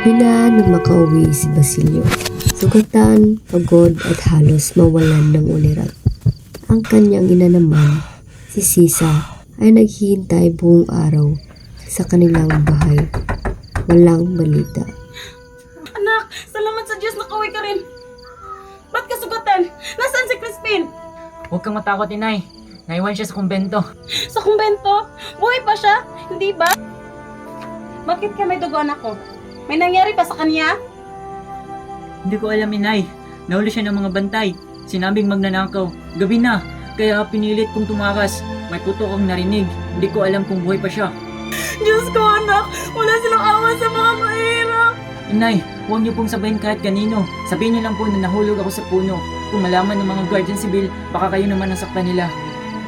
Gabi na nang makauwi si Basilio. Sugatan, pagod at halos mawalan ng ulirat. Ang kanyang ina naman, si Sisa, ay naghihintay buong araw sa kanilang bahay. Walang balita. Anak, salamat sa Diyos nakauwi ka rin. Ba't ka sugatan? Nasaan si Crispin? Huwag kang matakot, inay. Naiwan siya sa kumbento. Sa kumbento? Buhay pa siya? Hindi ba? Bakit ka may dugo, anak ko? May nangyari pa sa kanya? Hindi ko alam, inay. Nahuli siya ng mga bantay. Sinabing magnanakaw. Gabi na. Kaya pinilit kong tumakas. May putok akong narinig. Hindi ko alam kung buhay pa siya. Diyos ko, anak! Wala silang awa sa mga mahirap! Inay, huwag niyo pong sabihin kahit kanino. Sabihin niyo lang po na nahulog ako sa puno. Kung malaman ng mga guardian civil, baka kayo naman ang saktan nila.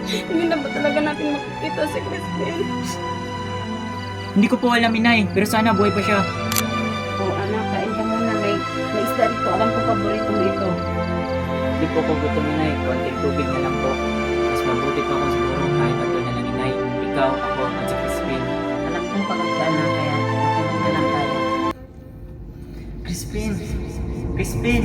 Hindi na ba talaga natin makikita si Crispin? Hindi ko po alam, inay. Pero sana buhay pa siya. Oh, anak, kain ka muna. May isda dito. Alam ko paborito mo ito. Hindi po ko gutom, inay. Konting tubig na lang po. Mas mabuti pa kung siguro kahit na doon na lang, inay. Ikaw, ako, at si Crispin. Anak kong pagkaktaan na kaya matulog na lang tayo. Crispin! Crispin!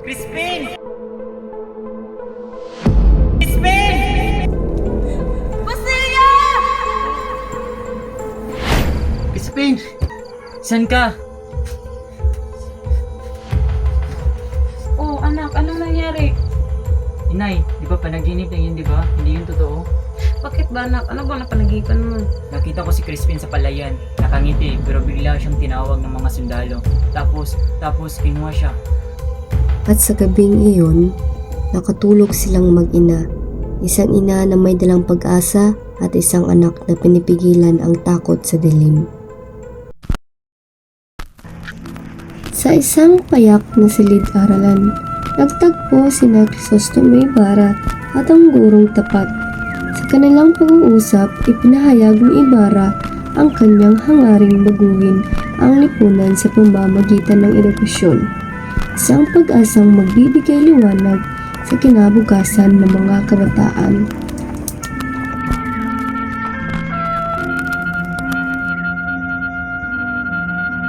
Crispin! Crispin! Basilio! Crispin! Saan ka? Oh, anak, anong nangyari? Inay, di ba panaginip na yun, di ba? Hindi yun totoo. Bakit ba, anak? Ano ba napanagipan mo? Nakita ko si Crispin sa palayan. Nakangiti, pero bigla siyang tinawag ng mga sundalo. Tapos kinuha siya. At sa gabing iyon, nakatulog silang mag-ina. Isang ina na may dalang pag-asa at isang anak na pinipigilan ang takot sa dilim. Sa isang payak na silid-aralan, nagtagpo sina Crisostome Ibarra at ang gurong tapat. Sa kanilang pag-uusap, ipinahayag ni Ibarra ang kanyang hangaring baguhin ang lipunan sa pamamagitan ng edukasyon. Isang pag-asang magbibigay liwanag sa kinabukasan ng mga kabataan.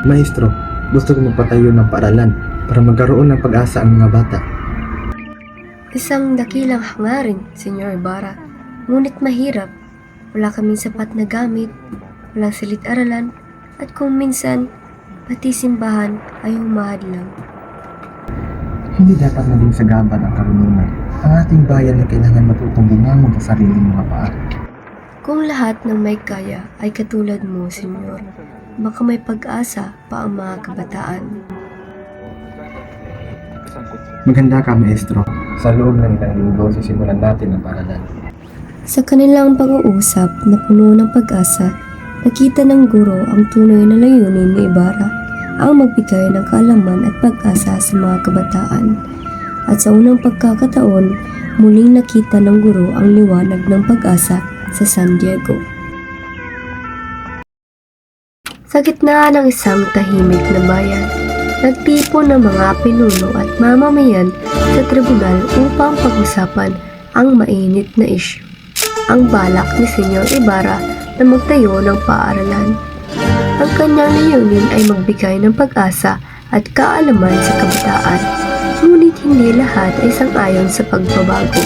Maestro, gusto ko magpatayo ng paaralan para magkaroon ng pag-asa ang mga bata. Isang dakilang hangarin, Senyor Ibarra. Ngunit mahirap. Wala kaming sapat na gamit, walang silid-aralan, at kung minsan, pati simbahan ay humahadlang. Hindi dapat naging sagabal ang karunungan. Ang ating bayan ay kailangan matutong bumangon sa sariling mga paa. Kung lahat ng may kaya ay katulad mo, Senyor, baka may pag-asa pa ang mga kabataan. Maganda ka, Maestro. Sa loob ng ilang linggo, sisimulan natin ang paaralan. Sa kanilang pag-uusap na puno ng pag-asa, nakita ng guro ang tunay na layunin ni Ibarra, ang magbigay ng kaalaman at pag-asa sa mga kabataan. At sa unang pagkakataon, muling nakita ng guro ang liwanag ng pag-asa sa San Diego. Sa gitna ng isang tahimik na bayan, nagtipon ng mga pinuno at mamamayan sa tribunal upang pag-usapan ang mainit na isyu. Ang balak ni Senyor Ibarra na magtayo ng paaralan. Ang kanyang layunin ay magbigay ng pag-asa at kaalaman sa kabataan, ngunit hindi lahat ay sang-ayon sa pagbabago.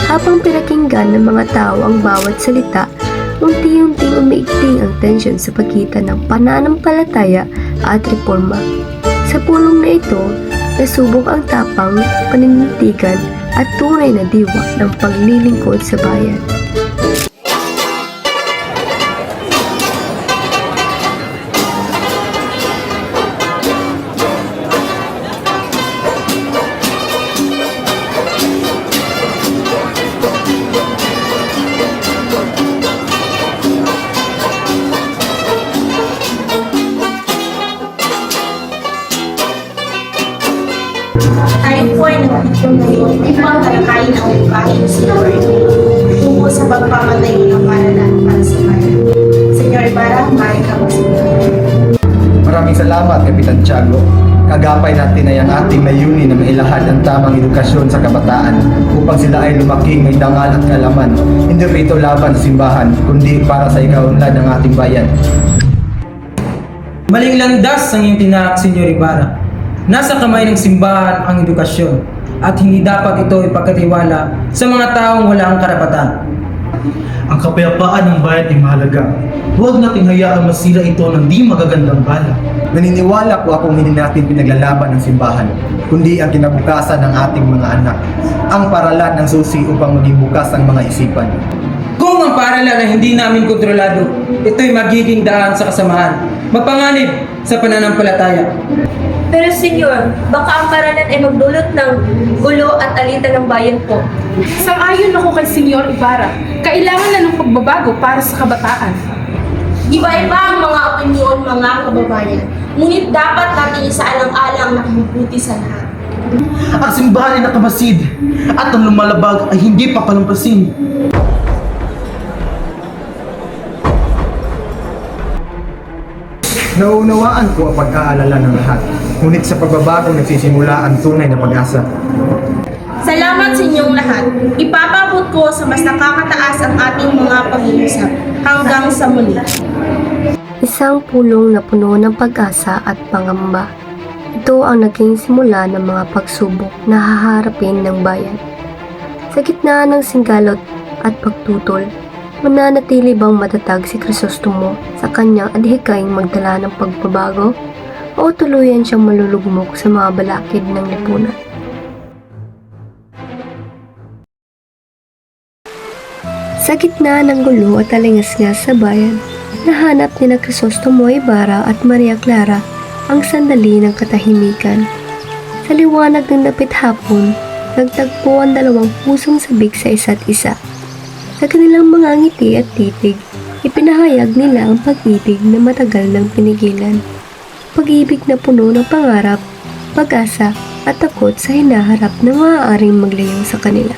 Habang pinakinggan ng mga tao ang bawat salita, unti-unting umiigting ang tensyon sa pagitan ng pananampalataya at reforma. Sa pulong na ito, nasubok ang tapang, paninindigan at tunay na diwa ng paglilingkod sa bayan. Tayo po ay nagtutulong ngayon upang talakayin ang lingwahe ng Senyor tungo sa pagpapatayo ng paaralan para sa bayan. Senyor Ibarra, maaari ka magsimula. Maraming salamat, Kapitan Tiago. agapay natin ay ang ating layunin na mailahad ang tamang edukasyon sa kabataan upang sila ay lumaking may dangal at kaalaman. Hindi pa ito laban sa simbahan, kundi para sa ikaunlad ng ating bayan. Maling landas ang iyong tinaak, Senyor Ibarra. Nasa kamay ng simbahan ang edukasyon at hindi dapat ito ipagkatiwala sa mga taong wala ang karapatan. Ang kapayapaan ng bayan ay mahalaga. Huwag nating hayaan masira ito ng di magagandang bala. Naniniwala po akong hindi natin pinaglalaban ng simbahan, kundi ang kinabukasan ng ating mga anak. Ang paralan ng susi upang maging bukas ang mga isipan. Kung ang paaralan ay hindi namin kontrolado, ito'y magiging daan sa kasamahan, magpanganib sa pananampalataya. Pero senyor, baka ang paralan ay magdulot ng gulo at alitan ng bayan po. Sang-ayon ako kay Senyor Ibarra. Kailangan na ng pagbabago para sa kabataan. Iba-iba ang mga opinyon, mga kababayan. Ngunit dapat natin isaalang-alang na mabuti sa lahat. Ang simbahan ay nakamasid at ang lumalabag ay hindi papalampasin. Nauunawaan ko ang pag-aalala ng lahat, ngunit sa pagbabago nagsisimula ang tunay na pag-asa. Salamat sa inyong lahat. Ipapabot ko sa mas nakakataas ang ating mga pag-iusap. Hanggang sa muli. Isang pulong na puno ng pag-asa at pangamba. Ito ang naging simula ng mga pagsubok na haharapin ng bayan. Sa gitna ng singgalot at pagtutol, mananatili bang matatag si Crisostomo sa kanyang adhikaing magdala ng pagbabago o tuluyan siyang malulugmok sa mga balakid ng lipunan? Sa gitna ng gulo at talingas-ngas sa bayan, nahanap ni na Crisostomo Ibarra at Maria Clara ang sandali ng katahimikan. Sa liwanag ng dapit hapon, nagtagpo ang dalawang pusong sabik sa isa't isa. Sa kanilang mga ngiti at titig, ipinahayag nila ang pag-ibig na matagal ng pinigilan. Pag-ibig na puno ng pangarap, pag-asa at takot sa hinaharap na maaaring maglayo sa kanila.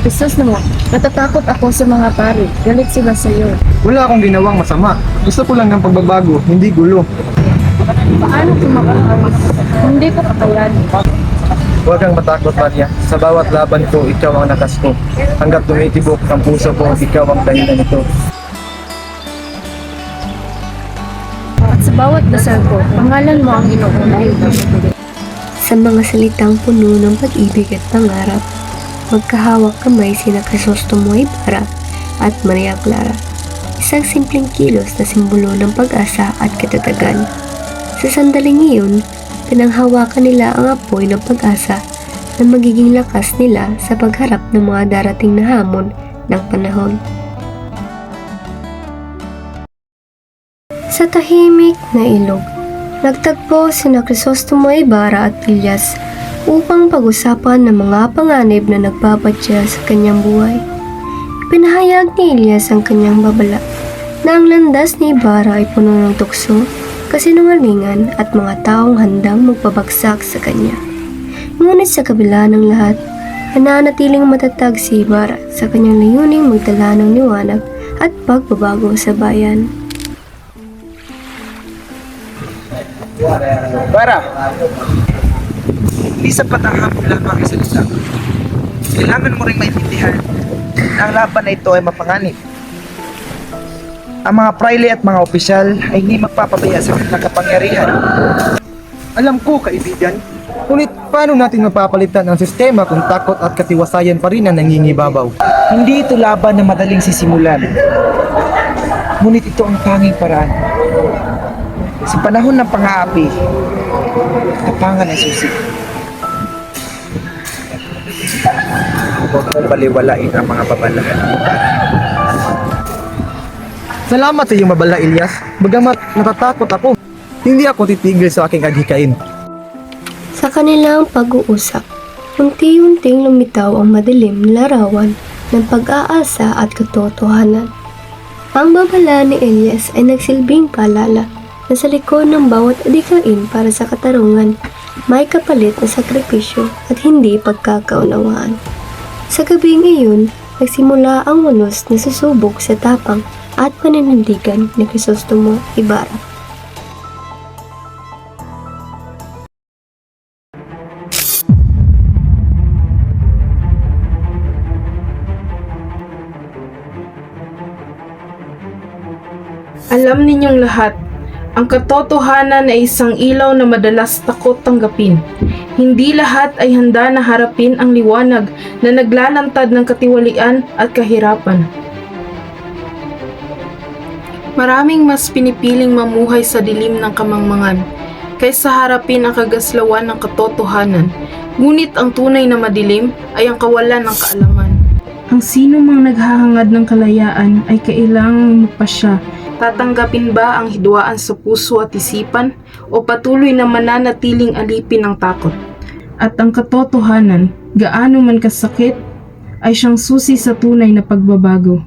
Jesus naman, natatakot ako sa mga pari. Galit sila sa iyo. Wala akong ginawang masama. Gusto ko lang ng pagbabago, hindi gulo. Paano tumakot? Hindi ko kakayanin. Huwag kang matakot, Maria. Sa bawat laban ko, ikaw ang lakas ko. Hanggat tumitibok ang puso ko, ikaw ang dahilan nito. At sa bawat dasal ko, pangalan mo ang inuunay. Sa mga salitang puno ng pag-ibig at pangarap, magkahawak kamay sina Crisostomo Ibarra at Maria Clara. Isang simpleng kilos na simbolo ng pag-asa at katatagan. Sa sandaling iyon, pinanghawakan nila ang apoy ng pag-asa na magiging lakas nila sa pagharap ng mga darating na hamon ng panahon. Sa tahimik na ilog, nagtagpo sina Crisostomo Ibarra at Elias upang pag-usapan ng mga panganib na nagpapadya sa kanyang buhay. Pinahayag ni Elias ang kanyang babala na ang landas ni Ibarra ay puno ng tukso, kasinungalingan at mga taong handang magpabagsak sa kanya. Ngunit sa kabila ng lahat, nananatiling matatag si Ibarra sa kanyang layuning magdala ng liwanag at pagbabago sa bayan. Ibarra, hindi sapat ang hapon lamang ay salita. Kailangan mo rin maintindihan na ang laban na ito ay mapanganib. Ang mga praile at mga opisyal ay hindi magpapabaya sa kanilang kapangyarihan. Alam ko, kaibigan. Ngunit paano natin mapapalitan ang sistema kung takot at katiwasayan pa rin ang nangingibabaw? Hindi ito laban na madaling sisimulan. Ngunit ito ang tanging paraan. Sa panahon ng pang-aapi, tapangan ang susi. Huwag mong baliwalain ang mga babalahan. Salamat sa iyong mabala, Elias. Bagamat natatakot ako, hindi ako titigil sa aking adhikain. Sa kanilang pag-uusap, unti-unting lumitaw ang madilim na larawan ng pag-aasa at katotohanan. Ang babala ni Elias ay nagsilbing paalala na sa likod ng bawat adhikain para sa katarungan, may kapalit na sakripisyo at hindi pagkakaunawaan. Sa gabing iyon, nagsimula ang wanos na susubok sa tapang at paninindigan ni Crisostomo Ibarra. Alam ninyong lahat, ang katotohanan ay isang ilaw na madalas takot tanggapin. Hindi lahat ay handa na harapin ang liwanag na naglalantad ng katiwalian at kahirapan. Maraming mas pinipiling mamuhay sa dilim ng kamangmangan kaysa harapin ang kagaslawan ng katotohanan. Ngunit ang tunay na madilim ay ang kawalan ng kaalaman. Ang sino mang naghahangad ng kalayaan ay kailangang magpasya. Tatanggapin ba ang hidwaan sa puso at isipan o patuloy na mananatiling alipin ng takot? At ang katotohanan, gaano man kasakit, ay siyang susi sa tunay na pagbabago.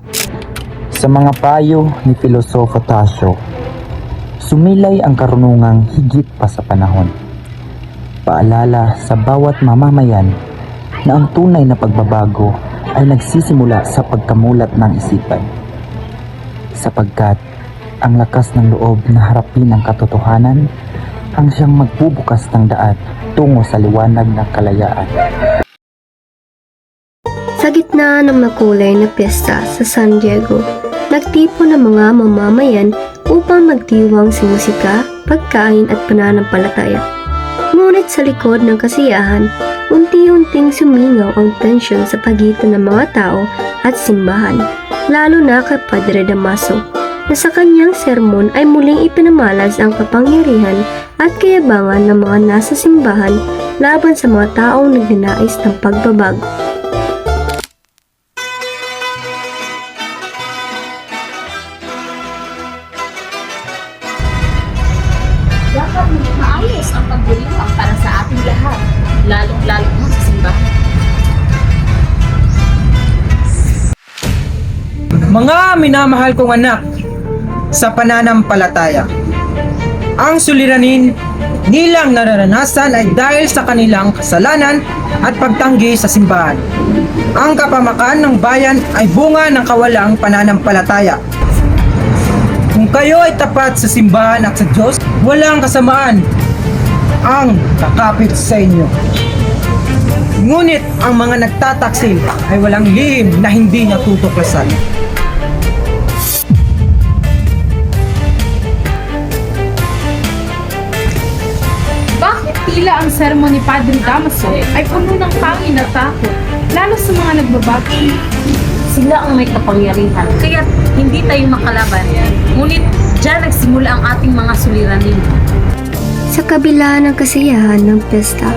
Sa mga payo ni Filosofo Tasio, sumilay ang karunungang higit pa sa panahon. Paalala sa bawat mamamayan na ang tunay na pagbabago ay nagsisimula sa pagkamulat ng isipan. Sapagkat ang lakas ng loob na harapin ang katotohanan ang siyang magbubukas ng daan tungo sa liwanag ng kalayaan. Sa gitna ng makulay na piyesta sa San Diego, nagtipon ng mga mamamayan upang magdiwang sa musika, pagkain at pananampalataya. Ngunit sa likod ng kasiyahan, unti-unting sumingaw ang tensyon sa pagitan ng mga tao at simbahan, lalo na kay Padre Damaso, na sa kanyang sermon ay muling ipinamalas ang kapangyarihan at kayabangan ng mga nasa simbahan laban sa mga taong nagnanais ng pagbabago. Dapat maayos ang pagdiriwang para sa ating lahat, lalong-lalo na sa simbahan. Mga minamahal kong anak, sa pananampalataya, ang suliranin nilang nararanasan ay dahil sa kanilang kasalanan at pagtanggi sa simbahan. Ang kapamakan ng bayan ay bunga ng kawalang pananampalataya. Kung kayo ay tapat sa simbahan at sa Diyos, walang kasamaan ang kakapit sa inyo. Ngunit ang mga nagtataksil ay walang lihim na hindi natutuklasan. Bakit tila ang sermon ni Padre Damaso ay puno ng pangin at takot, lalo sa mga nagbabago? Sila ang may kapangyarihan, kaya hindi tayo makalaban. Ngunit dyan nagsimula ang ating mga suliranin. Sa kabila ng kasiyahan ng pesta,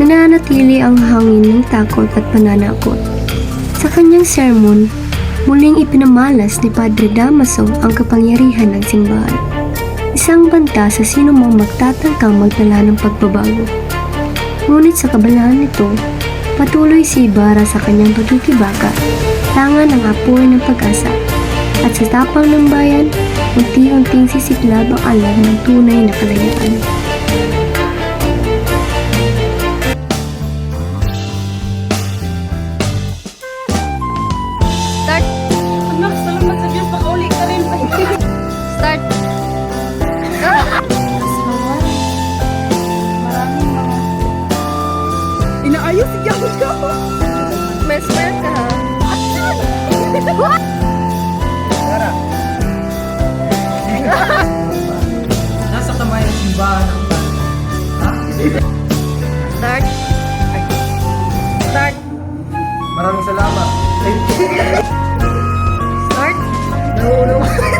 nananatili ang hangin ng takot at pananakot. Sa kanyang sermon, muling ipinamalas ni Padre Damaso ang kapangyarihan ng simbahan. Isang banta sa sino mang magtatangkang magdala ng pagbabago. Ngunit sa kabalahan nito, patuloy si Ibarra sa kanyang pagkikibaka, tangan ang apoy ng pag-asa, at sa tapang ng bayan, unti-unting sisiklab ang alam ng tunay na kalayaan. Anak, salamat sa Diyos, makauli ka rin. Start! Maraming mga... Inaayos siya ko! Mesmer ka ha? Nasa kamay ng simbahan ang Start! Start! Maraming salamat. Start! No.